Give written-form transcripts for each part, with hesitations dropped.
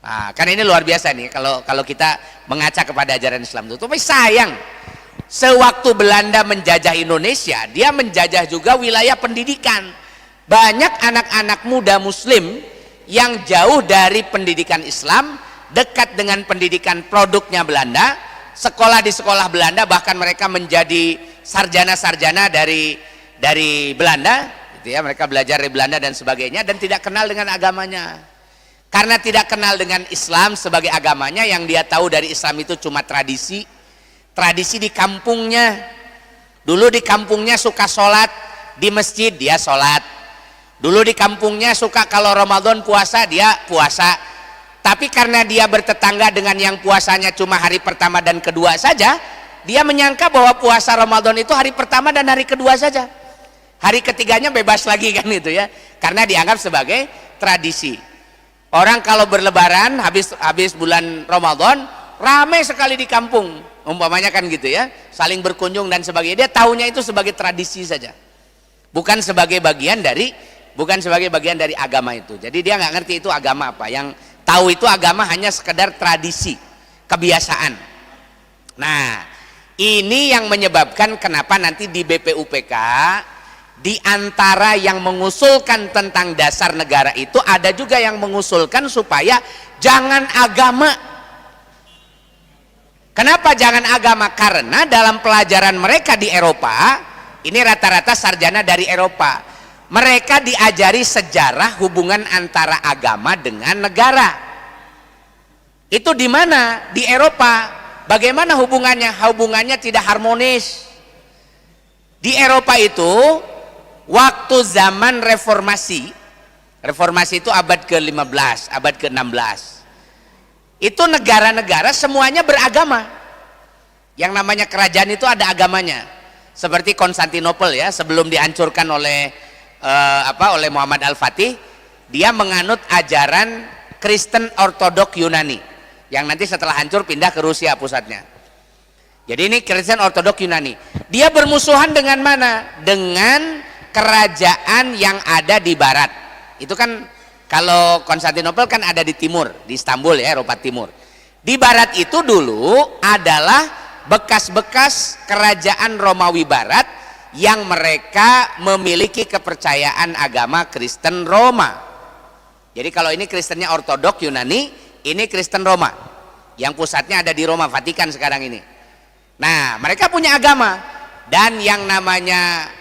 Nah, kan ini luar biasa nih kalau kita mengaca kepada ajaran Islam itu. Tapi sayang, sewaktu Belanda menjajah Indonesia, dia menjajah juga wilayah pendidikan. Banyak anak-anak muda Muslim yang jauh dari pendidikan Islam, dekat dengan pendidikan produknya Belanda, sekolah di sekolah Belanda, bahkan mereka menjadi sarjana-sarjana dari Belanda, gitu ya, mereka belajar dari Belanda dan sebagainya, dan tidak kenal dengan agamanya. Karena tidak kenal dengan Islam sebagai agamanya, yang dia tahu dari Islam itu cuma tradisi di kampungnya. Dulu di kampungnya suka sholat di masjid, dia sholat. Dulu di kampungnya suka kalau Ramadan puasa, dia puasa. Tapi karena dia bertetangga dengan yang puasanya cuma hari pertama dan kedua saja, dia menyangka bahwa puasa Ramadan itu hari pertama dan hari kedua saja. Hari ketiganya bebas lagi kan itu ya. Karena dianggap sebagai tradisi. Orang kalau berlebaran habis bulan Ramadan, ramai sekali di kampung. Umpamanya kan gitu ya, saling berkunjung dan sebagainya. Dia tahunya itu sebagai tradisi saja. Bukan sebagai bagian dari agama itu. Jadi dia nggak ngerti itu agama apa. Yang tahu itu agama hanya sekedar tradisi, kebiasaan. Nah, ini yang menyebabkan kenapa nanti di BPUPK, di antara yang mengusulkan tentang dasar negara itu ada juga yang mengusulkan supaya jangan agama. Kenapa jangan agama? Karena dalam pelajaran mereka di Eropa, ini rata-rata sarjana dari Eropa, mereka diajari sejarah hubungan antara agama dengan negara. Itu di mana? Di Eropa. Bagaimana hubungannya? Hubungannya tidak harmonis. Di Eropa itu waktu zaman reformasi itu abad ke-15, abad ke-16, itu negara-negara semuanya beragama. Yang namanya kerajaan itu ada agamanya. Seperti Konstantinopel ya, sebelum dihancurkan oleh Muhammad Al-Fatih, dia menganut ajaran Kristen Ortodok Yunani, yang nanti setelah hancur pindah ke Rusia pusatnya. Jadi ini Kristen Ortodok Yunani. Dia bermusuhan dengan mana? Dengan kerajaan yang ada di barat. Itu kan kalau Konstantinopel kan ada di timur, di Istanbul ya, Eropa Timur. Di barat itu dulu adalah bekas-bekas kerajaan Romawi Barat yang mereka memiliki kepercayaan agama Kristen Roma. Jadi kalau ini Kristennya Ortodok Yunani, ini Kristen Roma yang pusatnya ada di Roma, Vatikan sekarang ini. Nah, mereka punya agama, dan yang namanya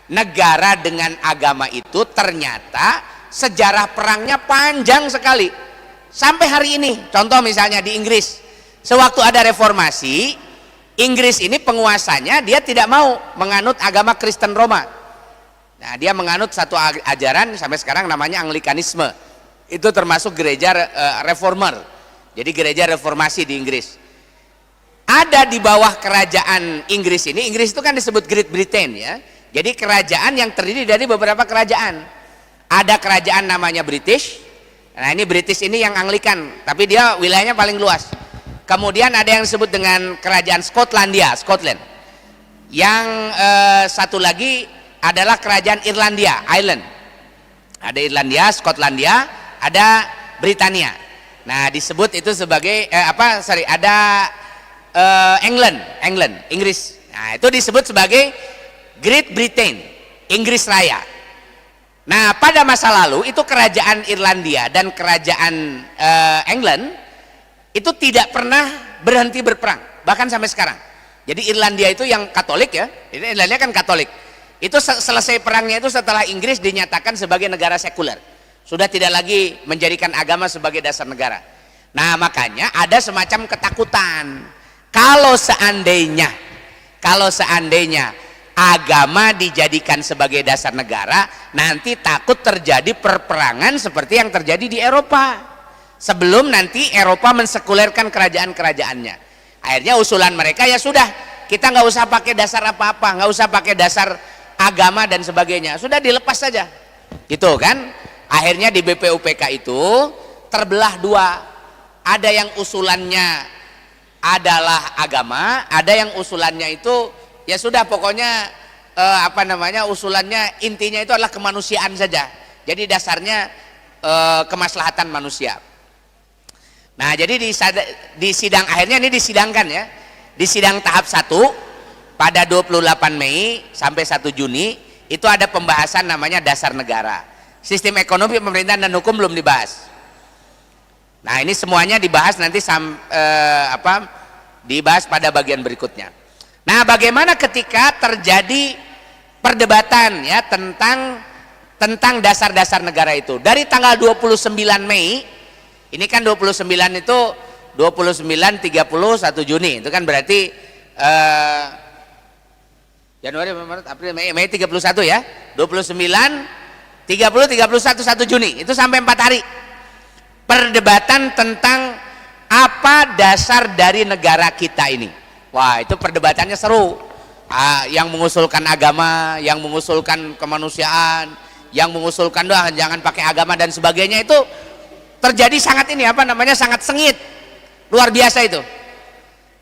negara dengan agama itu ternyata sejarah perangnya panjang sekali sampai hari ini. Contoh misalnya di Inggris, sewaktu ada reformasi, Inggris ini penguasanya dia tidak mau menganut agama Kristen Roma. Nah, dia menganut satu ajaran sampai sekarang namanya Anglikanisme. Itu termasuk gereja reformer. Jadi gereja reformasi di Inggris. Ada di bawah kerajaan Inggris ini. Inggris itu kan disebut Great Britain ya. Jadi kerajaan yang terdiri dari beberapa kerajaan. Ada kerajaan namanya British. Nah, ini British ini yang Anglikan, tapi dia wilayahnya paling luas. Kemudian ada yang disebut dengan kerajaan Skotlandia, Scotland. Yang satu lagi adalah kerajaan Irlandia, Ireland. Ada Irlandia, Skotlandia, ada Britania. Nah, disebut itu sebagai ada England, Inggris. Nah, itu disebut sebagai Great Britain, Inggris Raya. Nah, pada masa lalu itu kerajaan Irlandia dan kerajaan England itu tidak pernah berhenti berperang, bahkan sampai sekarang. Jadi Irlandia itu yang Katolik ya, ini Irlandia kan Katolik. Itu selesai perangnya itu setelah Inggris dinyatakan sebagai negara sekuler, sudah tidak lagi menjadikan agama sebagai dasar negara. Nah, makanya ada semacam ketakutan kalau seandainya agama dijadikan sebagai dasar negara, nanti takut terjadi perperangan seperti yang terjadi di Eropa sebelum nanti Eropa mensekulerkan kerajaan-kerajaannya. Akhirnya usulan mereka, ya sudah, kita nggak usah pakai dasar apa-apa, nggak usah pakai dasar agama dan sebagainya, sudah dilepas saja gitu kan. Akhirnya di BPUPK itu terbelah dua, ada yang usulannya adalah agama, ada yang usulannya itu ya sudah pokoknya usulannya intinya itu adalah kemanusiaan saja. Jadi dasarnya kemaslahatan manusia. Nah, jadi di sidang akhirnya ini disidangkan ya. Di sidang tahap 1 pada 28 Mei sampai 1 Juni itu ada pembahasan namanya dasar negara. Sistem ekonomi, pemerintahan dan hukum belum dibahas. Nah, ini semuanya dibahas nanti dibahas pada bagian berikutnya. Nah, bagaimana ketika terjadi perdebatan ya tentang dasar-dasar negara itu. Dari tanggal 29 Mei, ini kan 29 itu 29, 30, 1 Juni. Itu kan berarti Januari, Maret, April, Mei 31 ya. 29, 30, 31, 1 Juni. Itu sampai 4 hari. Perdebatan tentang apa dasar dari negara kita ini. Wah, itu perdebatannya seru. Yang mengusulkan agama, yang mengusulkan kemanusiaan, yang mengusulkan jangan pakai agama dan sebagainya, itu terjadi sangat sangat sengit, luar biasa itu.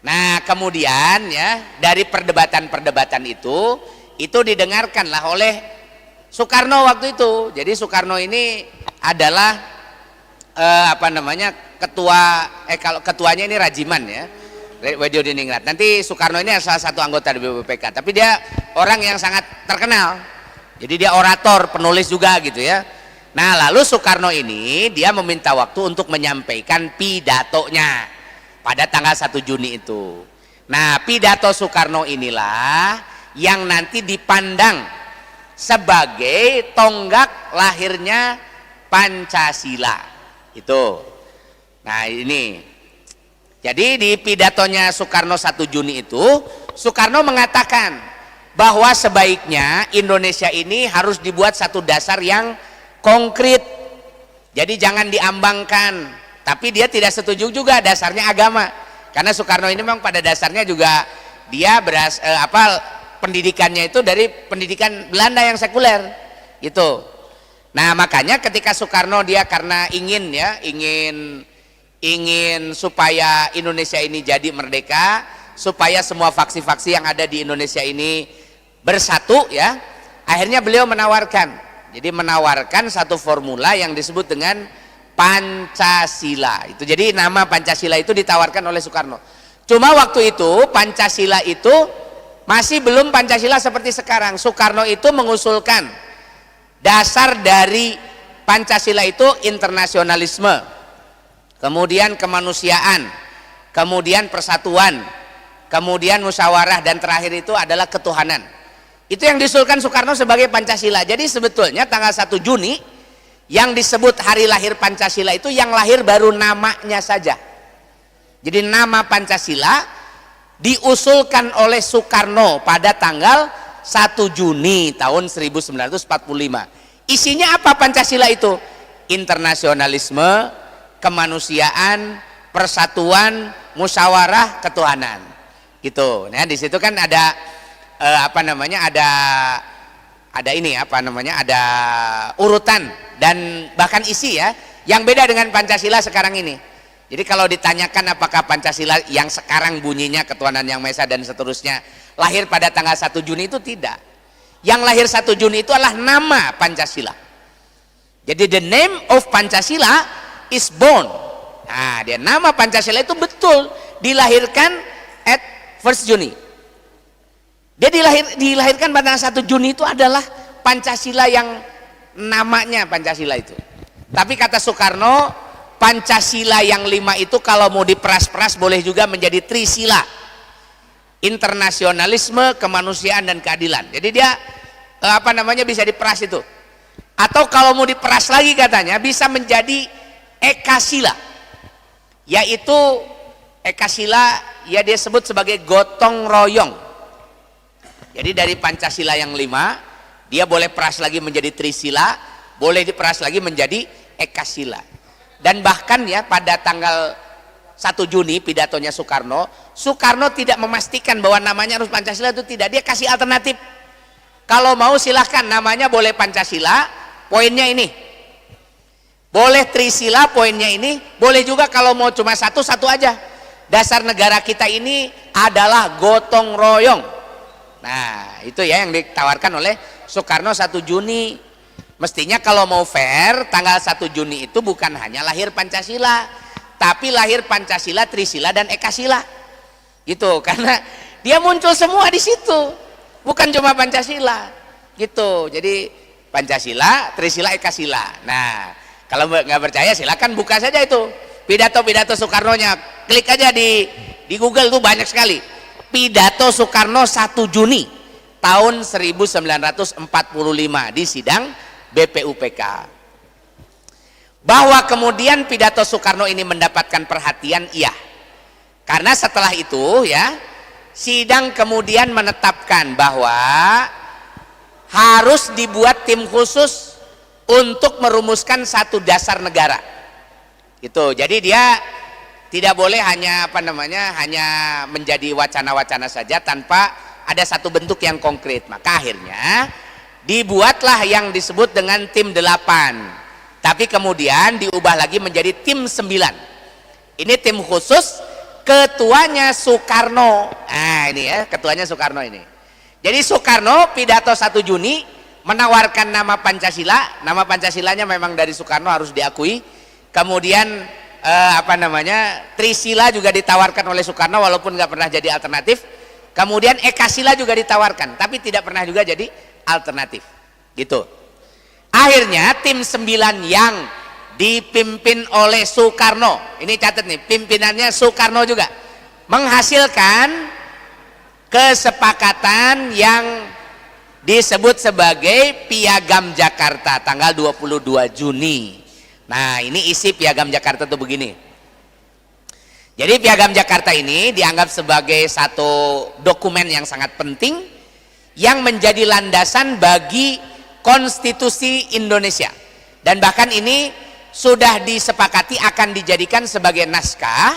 Nah, kemudian ya dari perdebatan itu didengarkanlah oleh Soekarno waktu itu. Jadi Soekarno ini adalah kalau ketuanya ini Rajiman ya, Weddiodiningrat. Nanti Soekarno ini salah satu anggota di BPPK, tapi dia orang yang sangat terkenal. Jadi dia orator, penulis juga gitu ya. Nah, lalu Soekarno ini dia meminta waktu untuk menyampaikan pidatonya pada tanggal 1 Juni itu. Nah, pidato Soekarno inilah yang nanti dipandang sebagai tonggak lahirnya Pancasila. Itu. Nah, ini. Jadi di pidatonya Soekarno 1 Juni itu, Soekarno mengatakan bahwa sebaiknya Indonesia ini harus dibuat satu dasar yang konkret. Jadi jangan diambangkan. Tapi dia tidak setuju juga dasarnya agama. Karena Soekarno ini memang pada dasarnya juga dia pendidikannya itu dari pendidikan Belanda yang sekuler. Gitu. Nah, makanya ketika Soekarno dia karena ingin supaya Indonesia ini jadi merdeka, supaya semua faksi-faksi yang ada di Indonesia ini bersatu ya, akhirnya beliau menawarkan satu formula yang disebut dengan Pancasila. Itu jadi nama Pancasila itu ditawarkan oleh Soekarno. Cuma waktu itu Pancasila itu masih belum Pancasila seperti sekarang. Soekarno itu mengusulkan dasar dari Pancasila itu internasionalisme, kemudian kemanusiaan, kemudian persatuan, kemudian musyawarah, dan terakhir itu adalah ketuhanan. Itu yang diusulkan Soekarno sebagai Pancasila. Jadi sebetulnya tanggal 1 Juni yang disebut hari lahir Pancasila itu yang lahir baru namanya saja. Jadi nama Pancasila diusulkan oleh Soekarno pada tanggal 1 Juni tahun 1945. Isinya apa Pancasila itu? Internasionalisme, kemanusiaan, persatuan, musyawarah, ketuhanan. Gitu. Nah, di situ kan ada ada urutan dan bahkan isi ya yang beda dengan Pancasila sekarang ini. Jadi kalau ditanyakan apakah Pancasila yang sekarang bunyinya ketuhanan yang Maha Esa dan seterusnya lahir pada tanggal 1 Juni itu tidak. Yang lahir 1 Juni itu adalah nama Pancasila. Jadi the name of Pancasila is born. Nah, dia nama Pancasila itu betul dilahirkan at 1 Juni. Dia dilahirkan pada 1 Juni itu adalah Pancasila yang namanya Pancasila itu. Tapi kata Soekarno, Pancasila yang 5 itu kalau mau diperas-peras boleh juga menjadi Trisila. Internasionalisme, kemanusiaan dan keadilan. Jadi dia bisa diperas itu. Atau kalau mau diperas lagi katanya bisa menjadi Ekasila, yaitu Ekasila ya dia sebut sebagai gotong royong. Jadi dari Pancasila yang 5 dia boleh peras lagi menjadi Trisila, boleh diperas lagi menjadi Ekasila. Dan bahkan ya pada tanggal 1 Juni pidatonya Soekarno tidak memastikan bahwa namanya harus Pancasila, itu tidak, dia kasih alternatif. Kalau mau silahkan namanya boleh Pancasila, poinnya ini. Boleh Trisila, poinnya ini. Boleh juga kalau mau cuma satu aja. Dasar negara kita ini adalah gotong royong. Nah, itu ya yang ditawarkan oleh Soekarno 1 Juni. Mestinya kalau mau fair, tanggal 1 Juni itu bukan hanya lahir Pancasila, tapi lahir Pancasila, Trisila dan Ekasila. Gitu, karena dia muncul semua di situ. Bukan cuma Pancasila. Gitu. Jadi Pancasila, Trisila, Ekasila. Nah, kalau nggak percaya silakan buka saja itu pidato-pidato Soekarno-nya. Klik aja di Google tuh banyak sekali. Pidato Soekarno 1 Juni tahun 1945 di sidang BPUPK. Bahwa kemudian pidato Soekarno ini mendapatkan perhatian, iya. Karena setelah itu ya, sidang kemudian menetapkan bahwa harus dibuat tim khusus untuk merumuskan satu dasar negara. Gitu. Jadi dia tidak boleh hanya hanya menjadi wacana-wacana saja tanpa ada satu bentuk yang konkret. Maka akhirnya dibuatlah yang disebut dengan tim 8. Tapi kemudian diubah lagi menjadi tim 9. Ini tim khusus, ketuanya Soekarno. Nah ini ya, ketuanya Soekarno ini. Jadi Soekarno pidato 1 Juni menawarkan nama Pancasila. Nama Pancasilanya memang dari Soekarno, harus diakui. Kemudian Trisila juga ditawarkan oleh Soekarno walaupun nggak pernah jadi alternatif. Kemudian Ekasila juga ditawarkan, tapi tidak pernah juga jadi alternatif. Gitu. Akhirnya tim 9 yang dipimpin oleh Soekarno, ini catat nih, pimpinannya Soekarno juga, menghasilkan kesepakatan yang disebut sebagai Piagam Jakarta tanggal 22 Juni. Nah ini isi Piagam Jakarta tuh begini. Jadi Piagam Jakarta ini dianggap sebagai satu dokumen yang sangat penting yang menjadi landasan bagi Konstitusi Indonesia, dan bahkan ini sudah disepakati akan dijadikan sebagai naskah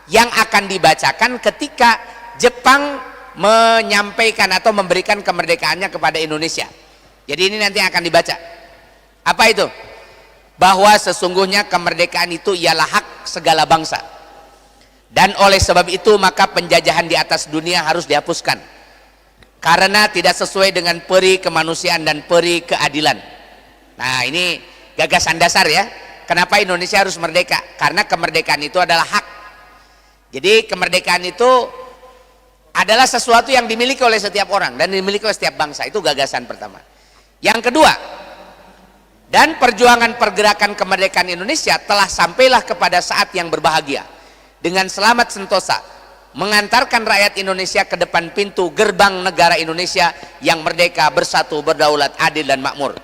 yang akan dibacakan ketika Jepang menyampaikan atau memberikan kemerdekaannya kepada Indonesia. Jadi ini nanti akan dibaca. Apa itu? Bahwa sesungguhnya kemerdekaan itu ialah hak segala bangsa, dan oleh sebab itu maka penjajahan di atas dunia harus dihapuskan karena tidak sesuai dengan peri kemanusiaan dan peri keadilan. Nah ini gagasan dasar ya, kenapa Indonesia harus merdeka, karena kemerdekaan itu adalah hak. Jadi kemerdekaan itu adalah sesuatu yang dimiliki oleh setiap orang dan dimiliki oleh setiap bangsa. Itu gagasan pertama. Yang kedua, dan perjuangan pergerakan kemerdekaan Indonesia telah sampailah kepada saat yang berbahagia dengan selamat sentosa, mengantarkan rakyat Indonesia ke depan pintu gerbang negara Indonesia yang merdeka, bersatu, berdaulat, adil dan makmur.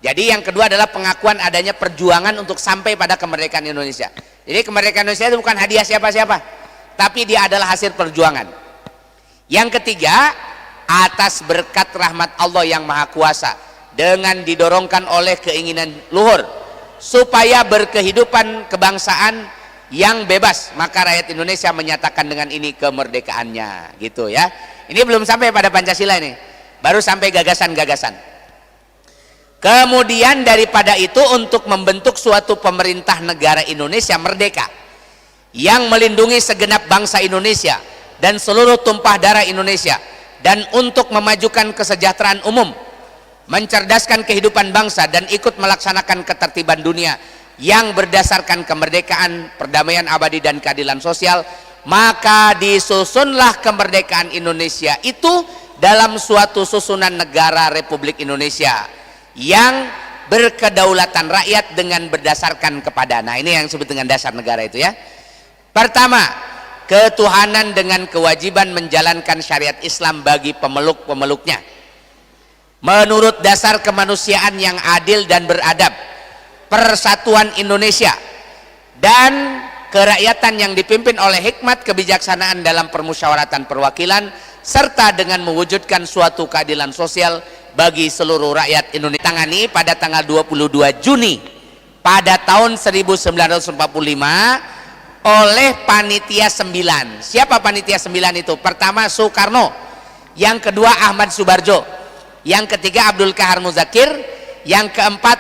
Jadi yang kedua adalah pengakuan adanya perjuangan untuk sampai pada kemerdekaan Indonesia. Jadi kemerdekaan Indonesia itu bukan hadiah siapa-siapa, tapi dia adalah hasil perjuangan. Yang ketiga, atas berkat rahmat Allah yang Maha Kuasa, dengan didorongkan oleh keinginan luhur supaya berkehidupan kebangsaan yang bebas, maka rakyat Indonesia menyatakan dengan ini kemerdekaannya. Gitu ya. Ini belum sampai pada Pancasila, ini baru sampai gagasan-gagasan. Kemudian daripada itu, untuk membentuk suatu pemerintah negara Indonesia merdeka yang melindungi segenap bangsa Indonesia dan seluruh tumpah darah Indonesia, dan untuk memajukan kesejahteraan umum, mencerdaskan kehidupan bangsa, dan ikut melaksanakan ketertiban dunia yang berdasarkan kemerdekaan, perdamaian abadi dan keadilan sosial, maka disusunlah kemerdekaan Indonesia itu dalam suatu susunan negara Republik Indonesia yang berkedaulatan rakyat dengan berdasarkan kepada, nah ini yang disebut dengan dasar negara itu ya. Pertama, ketuhanan dengan kewajiban menjalankan syariat Islam bagi pemeluk-pemeluknya menurut dasar kemanusiaan yang adil dan beradab, persatuan Indonesia, dan kerakyatan yang dipimpin oleh hikmat kebijaksanaan dalam permusyawaratan perwakilan, serta dengan mewujudkan suatu keadilan sosial bagi seluruh rakyat Indonesia. Tangani pada tanggal 22 Juni pada tahun 1945 oleh Panitia 9. Siapa Panitia 9 itu? Pertama Soekarno, yang kedua Ahmad Subarjo, yang ketiga Abdul Kahar Muzakir, yang keempat